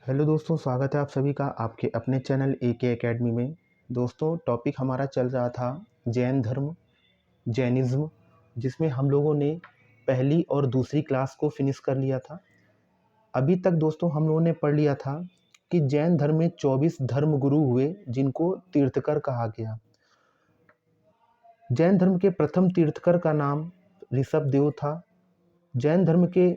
Hello दोस्तों, स्वागत है आप सभी का आपके अपने चैनल AK एकेडमी में। दोस्तों, टॉपिक हमारा चल रहा था जैन धर्म, जैनिज़्म, जिसमें हम लोगों ने पहली और दूसरी क्लास को फिनिश कर लिया था। अभी तक दोस्तों हम लोगों ने पढ़ लिया था कि जैन धर्म में 24 धर्म गुरु हुए जिनको तीर्थकर कहा गया। जैन धर्म के प्रथम तीर्थकर का नाम ऋषभ देव था। जैन धर्म के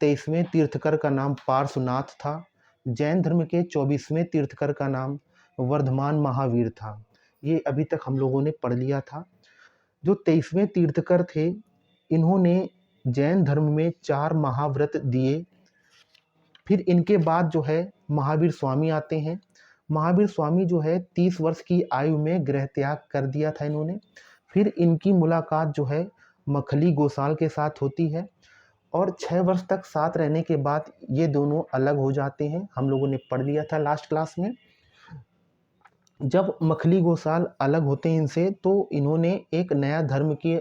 23वें तीर्थकर का नाम पार्श्वनाथ था। जैन धर्म के 24वें तीर्थकर का नाम वर्धमान महावीर था। ये अभी तक हम लोगों ने पढ़ लिया था। जो 23वें तीर्थकर थे, इन्होंने जैन धर्म में 4 महाव्रत दिए। फिर इनके बाद जो है महावीर स्वामी आते हैं। महावीर स्वामी जो है 30 वर्ष की आयु में गृह त्याग कर दिया था इन्होंने। फिर इनकी मुलाकात जो है मखली गोसाल के साथ होती है और 6 वर्ष तक साथ रहने के बाद ये दोनों अलग हो जाते हैं। हम लोगों ने पढ़ लिया था लास्ट क्लास में। जब मखली गोसाल अलग होते हैं इनसे, तो इन्होंने एक नया धर्म के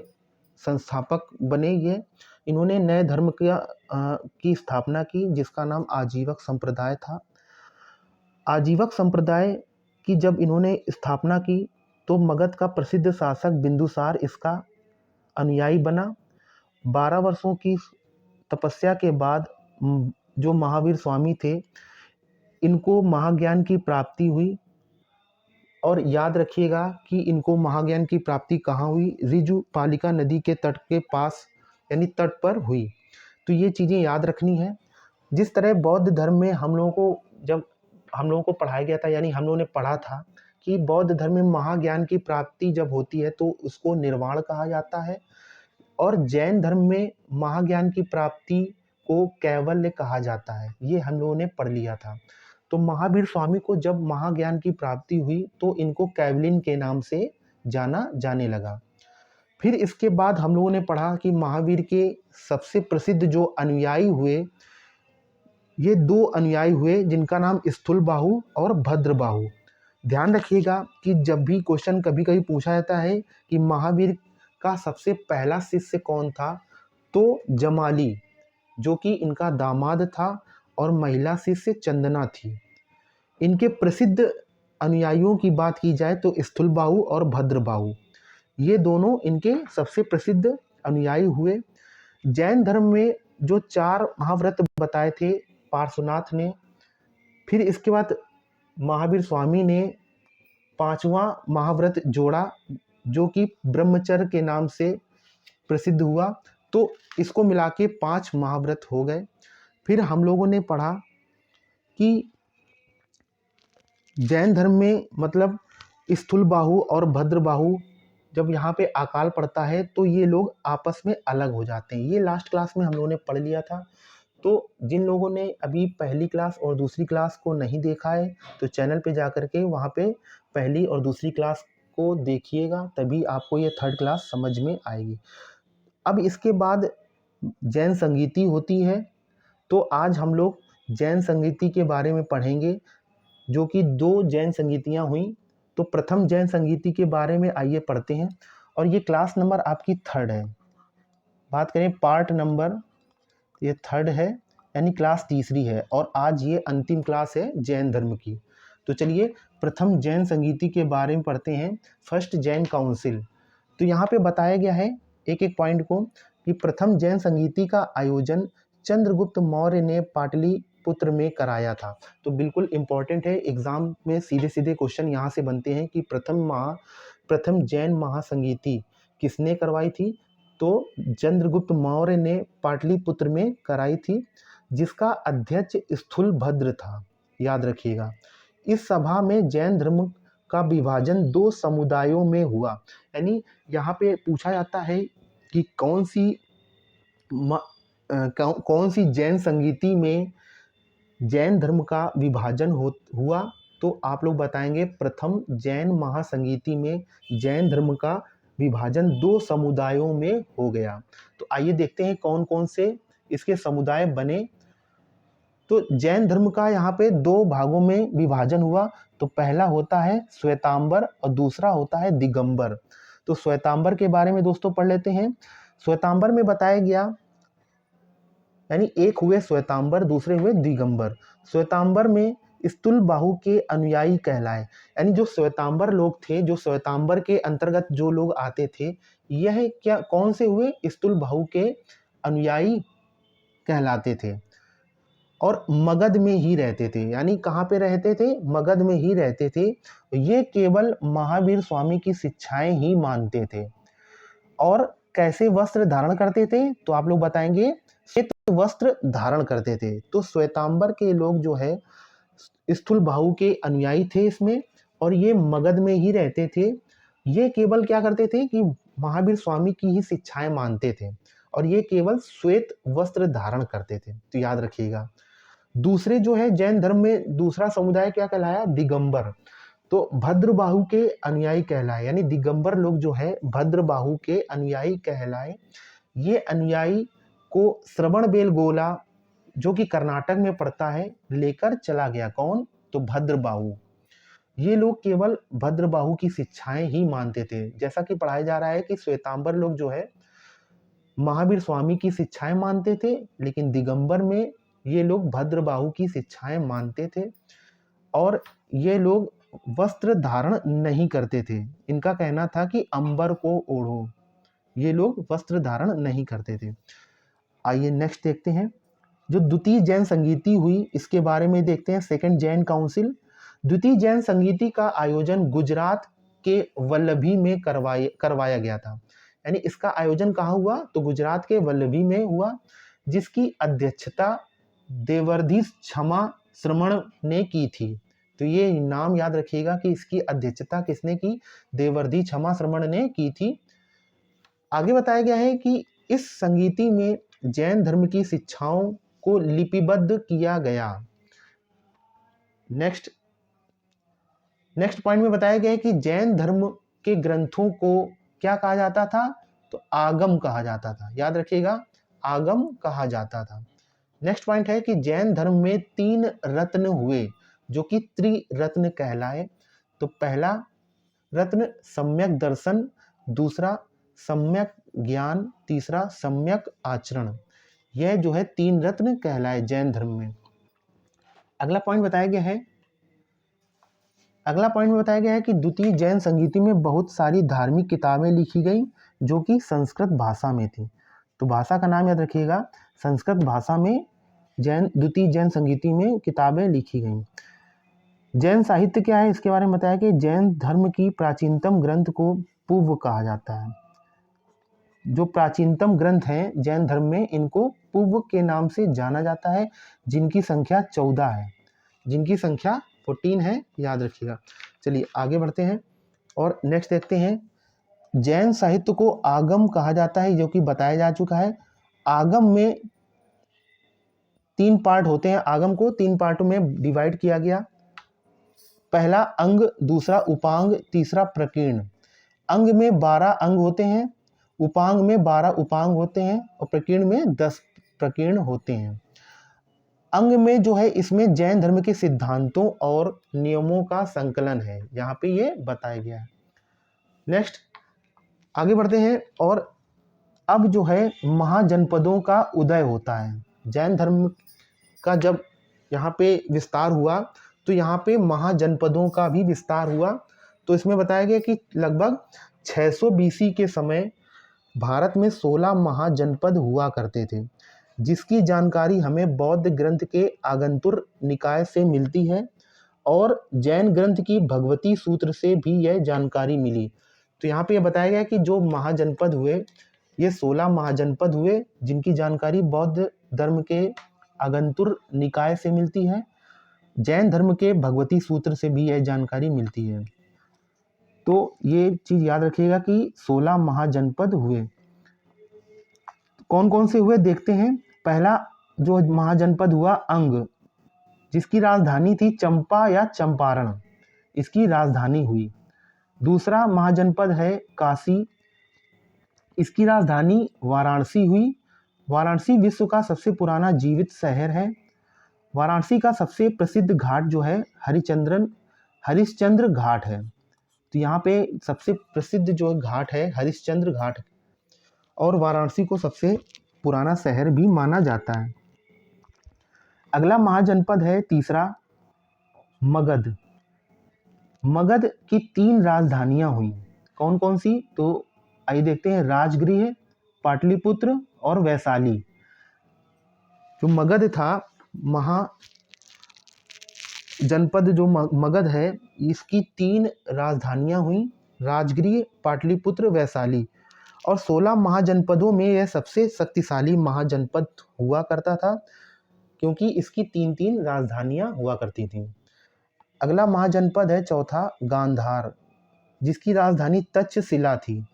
संस्थापक बने। ये इन्होंने नए धर्म की स्थापना की जिसका नाम आजीवक संप्रदाय था। आजीवक संप्रदाय की जब इन्होंने स्थापना की तो मगध का प्रसिद्ध शासक बिंदुसार इसका अनुयायी बना। 12 वर्षों की तपस्या के बाद जो महावीर स्वामी थे, इनको महाज्ञान की प्राप्ति हुई। और याद रखिएगा कि इनको महाज्ञान की प्राप्ति कहाँ हुई? रिजु पालिका नदी के तट के पास, यानी तट पर हुई। तो ये चीज़ें याद रखनी है। जिस तरह बौद्ध धर्म में जब हम लोगों को पढ़ाया गया था, यानी हम लोगों ने पढ़ा था कि बौद्ध धर्म में महाज्ञान की प्राप्ति जब होती है तो उसको निर्वाण कहा जाता है, और जैन धर्म में महाज्ञान की प्राप्ति को कैवल्य कहा जाता है। ये हम लोगों ने पढ़ लिया था। तो महावीर स्वामी को जब महाज्ञान की प्राप्ति हुई तो इनको कैवलिन के नाम से जाना जाने लगा। फिर इसके बाद हम लोगों ने पढ़ा कि महावीर के सबसे प्रसिद्ध जो अनुयायी हुए, ये 2 अनुयायी हुए जिनका नाम स्थूलबाहु और भद्रबाहु। ध्यान रखिएगा कि जब भी क्वेश्चन कभी कभी पूछा जाता है कि महावीर का सबसे पहला शिष्य कौन था, तो जमाली, जो कि इनका दामाद था, और महिला शिष्य चंदना थी। इनके प्रसिद्ध अनुयायियों की बात की जाए तो स्थूलबाहु और भद्रबाहु, ये दोनों इनके सबसे प्रसिद्ध अनुयायी हुए। जैन धर्म में जो 4 महाव्रत बताए थे पार्श्वनाथ ने, फिर इसके बाद महावीर स्वामी ने 5वां महाव्रत जोड़ा जो कि ब्रह्मचर्य के नाम से प्रसिद्ध हुआ। तो इसको मिला के 5 महाव्रत हो गए। फिर हम लोगों ने पढ़ा कि जैन धर्म में मतलब स्थूलबाहु और भद्रबाहु जब यहाँ पे अकाल पड़ता है तो ये लोग आपस में अलग हो जाते हैं। ये लास्ट क्लास में हम लोगों ने पढ़ लिया था। तो जिन लोगों ने अभी पहली क्लास और दूसरी क्लास को नहीं देखा है तो चैनल पे जा कर के वहाँ पे पहली और दूसरी क्लास को देखिएगा, तभी आपको ये थर्ड क्लास समझ में आएगी। अब इसके बाद जैन संगीति होती है। तो आज हम लोग जैन संगीति के बारे में पढ़ेंगे, जो कि 2 जैन संगीतियाँ हुई। तो प्रथम जैन संगीति के बारे में आइए पढ़ते हैं, और ये क्लास नंबर आपकी 3rd है। बात करें पार्ट नंबर, ये 3rd है, यानी क्लास तीसरी है, और आज ये अंतिम क्लास है जैन धर्म की। तो चलिए प्रथम जैन संगीति के बारे में पढ़ते हैं। First Jan council. तो यहाँ पे बताया गया है एक एक पॉइंट को कि प्रथम जैन संगीति का आयोजन चंद्रगुप्त मौर्य ने पाटलिपुत्र में कराया था। तो बिल्कुल इम्पॉर्टेंट है, एग्जाम में सीधे सीधे क्वेश्चन यहाँ से बनते हैं कि प्रथम जैन महासंगीति किसने करवाई थी? तो चंद्रगुप्त मौर्य ने पाटलिपुत्र में कराई थी, जिसका अध्यक्ष स्थूलभद्र था। याद रखिएगा। इस सभा में जैन धर्म का विभाजन 2 समुदायों में हुआ। यानी यहाँ पे पूछा जाता है कि कौन सी जैन संगीति में जैन धर्म का विभाजन हुआ, तो आप लोग बताएंगे प्रथम जैन महासंगीति में जैन धर्म का विभाजन 2 समुदायों में हो गया। तो आइए देखते हैं कौन कौन से इसके समुदाय बने। तो जैन धर्म का यहाँ पे 2 भागों में विभाजन हुआ। तो पहला होता है श्वेतांबर और दूसरा होता है दिगंबर। तो श्वेतांबर के बारे में दोस्तों पढ़ लेते हैं। श्वेतांबर में बताया गया, यानी एक हुए श्वेतांबर, दूसरे हुए दिगंबर। श्वेतांबर में स्थूल बाहु के अनुयायी कहलाए, यानी जो श्वेतांबर लोग थे, जो श्वेतांबर के अंतर्गत जो लोग आते थे, यह क्या कौन से हुए? स्थूल बाहु के अनुयायी कहलाते थे और मगध में ही रहते थे। यानी कहाँ पे रहते थे? मगध में ही रहते थे। ये केवल महावीर स्वामी की शिक्षाएं ही मानते थे। और कैसे वस्त्र धारण करते थे? तो आप लोग बताएंगे, श्वेत वस्त्र धारण करते थे। तो श्वेतांबर के लोग जो है स्थूल बाहु के अनुयायी थे इसमें, और ये मगध में ही रहते थे। ये केवल क्या करते थे कि महावीर स्वामी की ही शिक्षाएं मानते थे, और ये केवल श्वेत वस्त्र धारण करते थे। तो याद रखिएगा। दूसरे जो है जैन धर्म में दूसरा समुदाय क्या कहलाया? दिगंबर। तो भद्रबाहु के अनुयायी कहलाए, यानी दिगंबर लोग जो है भद्रबाहु के अनुयायी कहलाए। ये अनुयायी को श्रवण बेलगोला, जो कि कर्नाटक में पड़ता है, लेकर चला गया। कौन? तो भद्रबाहु। ये लोग केवल भद्रबाहु की शिक्षाएं ही मानते थे। जैसा कि पढ़ाया जा रहा है कि श्वेतांबर लोग जो है महावीर स्वामी की शिक्षाएं मानते थे, लेकिन दिगंबर में ये लोग भद्रबाहु की शिक्षाएं मानते थे, और ये लोग वस्त्र धारण नहीं करते थे। इनका कहना था कि अंबर को ओढ़ो। ये लोग वस्त्र धारण नहीं करते थे। आइए नेक्स्ट देखते हैं। जो द्वितीय जैन संगीति हुई, इसके बारे में देखते हैं। Second Jain council. द्वितीय जैन संगीति का आयोजन गुजरात के वल्लभी में करवाया गया था। यानी इसका आयोजन कहाँ हुआ? तो गुजरात के वल्लभी में हुआ, जिसकी अध्यक्षता देवर्धि क्षमा श्रमण ने की थी। तो ये नाम याद रखिएगा कि इसकी अध्यक्षता किसने की? देवर्धि क्षमा श्रमण ने की थी। आगे बताया गया है कि इस संगीति में जैन धर्म की शिक्षाओं को लिपिबद्ध किया गया। नेक्स्ट पॉइंट में बताया गया है कि जैन धर्म के ग्रंथों को क्या कहा जाता था? तो आगम कहा जाता था। याद रखिएगा, आगम कहा जाता था। नेक्स्ट पॉइंट है कि जैन धर्म में 3 रत्न हुए, जो कि त्रिरत्न कहलाए। तो पहला रत्न सम्यक दर्शन, दूसरा सम्यक ज्ञान, तीसरा सम्यक आचरण। यह जो है 3 रत्न कहलाए जैन धर्म में। अगला पॉइंट बताया गया है कि द्वितीय जैन संगीति में बहुत सारी धार्मिक किताबें लिखी गई, जो कि संस्कृत भाषा में थी। तो भाषा का नाम याद रखिएगा, संस्कृत भाषा में द्वितीय जैन संगीति में किताबें लिखी गई। जैन साहित्य क्या है, इसके बारे में बताया कि जैन धर्म की प्राचीनतम ग्रंथ को पूर्व कहा जाता है। जो प्राचीनतम ग्रंथ हैं जैन धर्म में, इनको पूर्व के नाम से जाना जाता है, जिनकी संख्या 14 है, जिनकी संख्या 14 है, याद रखिएगा। चलिए आगे बढ़ते हैं और नेक्स्ट देखते हैं। जैन साहित्य को आगम कहा जाता है, जो कि बताया जा चुका है। आगम में 3 पार्ट होते हैं। आगम को 3 पार्टों में डिवाइड किया गया। पहला अंग, दूसरा उपांग, तीसरा प्रकीर्ण। अंग में 12 अंग होते हैं, उपांग में 12 उपांग होते हैं, और प्रकीर्ण में 10 प्रकीर्ण होते हैं। अंग में जो है, इसमें जैन धर्म के सिद्धांतों और नियमों का संकलन है, यहाँ पे ये बताया गया है। नेक्स्ट आगे बढ़ते हैं। और अब जो है महाजनपदों का उदय होता है। जैन धर्म का जब यहाँ पे विस्तार हुआ, तो यहाँ पे महाजनपदों का भी विस्तार हुआ। तो इसमें बताया गया कि लगभग 600 BC के समय भारत में 16 महाजनपद हुआ करते थे, जिसकी जानकारी हमें बौद्ध ग्रंथ के आगंतुर निकाय से मिलती है, और जैन ग्रंथ की भगवती सूत्र से भी यह जानकारी मिली। तो यहाँ पे यह बताया गया कि जो महाजनपद हुए, ये 16 महाजनपद हुए, जिनकी जानकारी बौद्ध धर्म के आगंतुर निकाय से मिलती है। जैन धर्म के भगवती सूत्र से भी यह जानकारी मिलती है। तो ये चीज याद रखिएगा कि 16 महाजनपद हुए। कौन कौन से हुए देखते हैं। पहला जो महाजनपद हुआ अंग, जिसकी राजधानी थी चंपा या चंपारण, इसकी राजधानी हुई। दूसरा महाजनपद है काशी, इसकी राजधानी वाराणसी हुई। वाराणसी विश्व का सबसे पुराना जीवित शहर है। वाराणसी का सबसे प्रसिद्ध घाट जो है हरिश्चंद्र घाट है। तो यहाँ पे सबसे प्रसिद्ध जो घाट है हरिश्चंद्र घाट, और वाराणसी को सबसे पुराना शहर भी माना जाता है। अगला महाजनपद है तीसरा मगध। मगध की 3 राजधानियां हुई, कौन कौन सी? तो आइए देखते हैं, राजगृह, पाटलिपुत्र और वैशाली। जो मगध था, महाजनपद जो मगध है, इसकी 3 राजधानियां हुई, राजगृह, पाटलिपुत्र, वैशाली। और 16 महाजनपदों में यह सबसे शक्तिशाली महाजनपद हुआ करता था, क्योंकि इसकी 3-3 राजधानियां हुआ करती थीं। अगला महाजनपद है चौथा गांधार, जिसकी राजधानी तक्षशिला थी।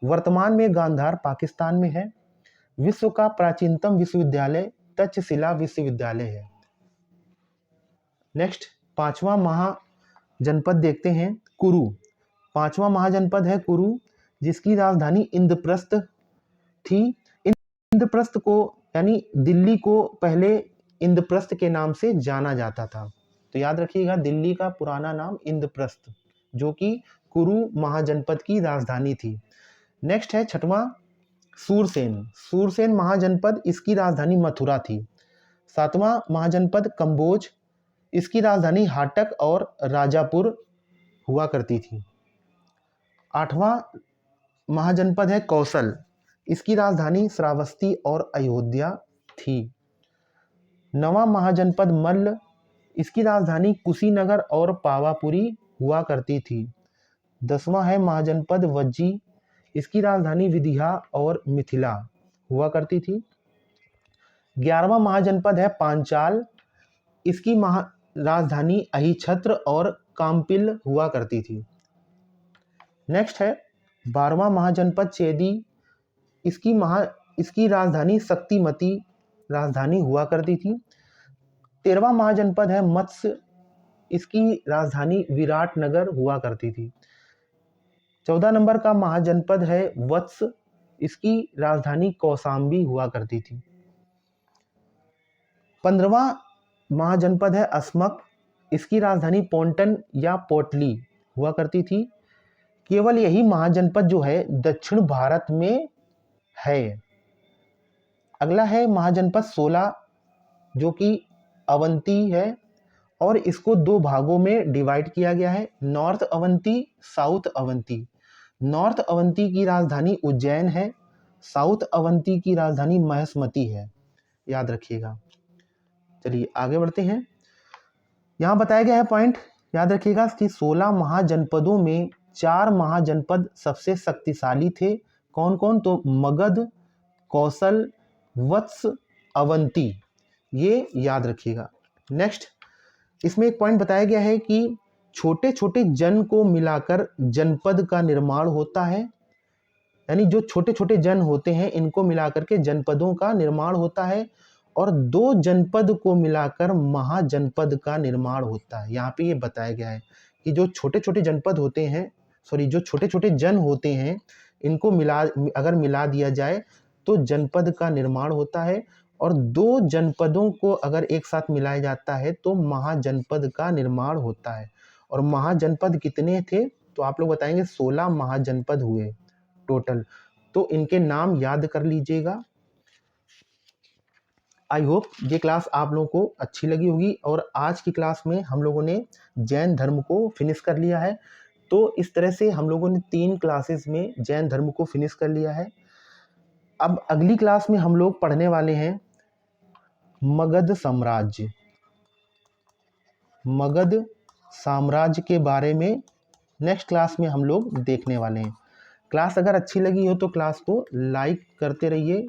वर्तमान में गांधार पाकिस्तान में है। विश्व का प्राचीनतम विश्वविद्यालय तक्षशिला विश्वविद्यालय है। नेक्स्ट 5वां महाजनपद देखते हैं, कुरु। 5वां महाजनपद है कुरु, जिसकी राजधानी इंद्रप्रस्थ थी। इंद्रप्रस्थ को यानी दिल्ली को पहले इंद्रप्रस्थ के नाम से जाना जाता था। तो याद रखिएगा, दिल्ली का पुराना नाम इंद्रप्रस्थ, जो कि कुरु महाजनपद की राजधानी थी। नेक्स्ट है 6वां सूरसेन। सूरसेन महाजनपद, इसकी राजधानी मथुरा थी। 7वां महाजनपद कंबोज, इसकी राजधानी हाटक और राजापुर हुआ करती थी। 8वां महाजनपद है कौशल, इसकी राजधानी श्रावस्ती और अयोध्या थी। 9वां महाजनपद मल्ल, इसकी राजधानी कुशीनगर और पावापुरी हुआ करती थी। 10वां है महाजनपद वज्जी, इसकी राजधानी विदिशा और मिथिला हुआ करती थी। 11वां महाजनपद है पांचाल, इसकी राजधानी अहिछत्र और काम्पिल हुआ करती थी। नेक्स्ट है 12वां महाजनपद चेदी, इसकी राजधानी शक्तिमती राजधानी हुआ करती थी। 13वां महाजनपद है मत्स्य, इसकी राजधानी विराटनगर हुआ करती थी। 14 नंबर का महाजनपद है वत्स, इसकी राजधानी कौशाम्बी हुआ करती थी। 15वां महाजनपद है अस्मक, इसकी राजधानी पोंटन या पोटली हुआ करती थी। केवल यही महाजनपद जो है दक्षिण भारत में है। अगला है महाजनपद 16, जो कि अवंती है, और इसको 2 भागों में डिवाइड किया गया है, north Avanti, south Avanti. North Avanti की राजधानी उज्जैन है, साउथ अवंती की राजधानी महेशमती है, याद रखिएगा। चलिए आगे बढ़ते हैं। यहाँ बताया गया है पॉइंट, याद रखिएगा कि 16 महाजनपदों में 4 महाजनपद सबसे शक्तिशाली थे। कौन कौन? तो मगध, कौशल, वत्स, अवंती, ये याद रखिएगा। नेक्स्ट इसमें एक पॉइंट बताया गया है कि छोटे छोटे जन को मिलाकर जनपद का निर्माण होता है, यानी जो छोटे छोटे जन होते हैं इनको मिलाकर के जनपदों का निर्माण होता है, और 2 जनपद को मिलाकर महाजनपद का निर्माण होता है। यहाँ पे ये बताया गया है कि जो छोटे छोटे जनपद होते हैं, जो छोटे छोटे जन होते हैं, इनको अगर मिला दिया जाए तो जनपद का निर्माण होता है, और 2 जनपदों को अगर एक साथ मिलाया जाता है तो महाजनपद का निर्माण होता है। और महाजनपद कितने थे? तो आप लोग बताएंगे 16 महाजनपद हुए टोटल। तो इनके नाम याद कर लीजिएगा। आई होप ये क्लास आप लोगों को अच्छी लगी होगी, और आज की क्लास में हम लोगों ने जैन धर्म को फिनिश कर लिया है। तो इस तरह से हम लोगों ने 3 क्लासेस में जैन धर्म को फिनिश कर लिया है। अब अगली क्लास में हम लोग पढ़ने वाले हैं मगध साम्राज्य। मगध साम्राज्य के बारे में नेक्स्ट क्लास में हम लोग देखने वाले हैं। क्लास अगर अच्छी लगी हो तो क्लास को लाइक करते रहिए,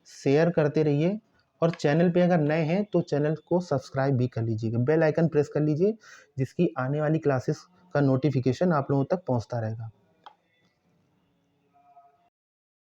शेयर करते रहिए, और चैनल पे अगर नए हैं तो चैनल को सब्सक्राइब भी कर लीजिएगा, बेल आइकन प्रेस कर लीजिए, जिसकी आने वाली क्लासेस का नोटिफिकेशन आप लोगों तक पहुंचता रहेगा।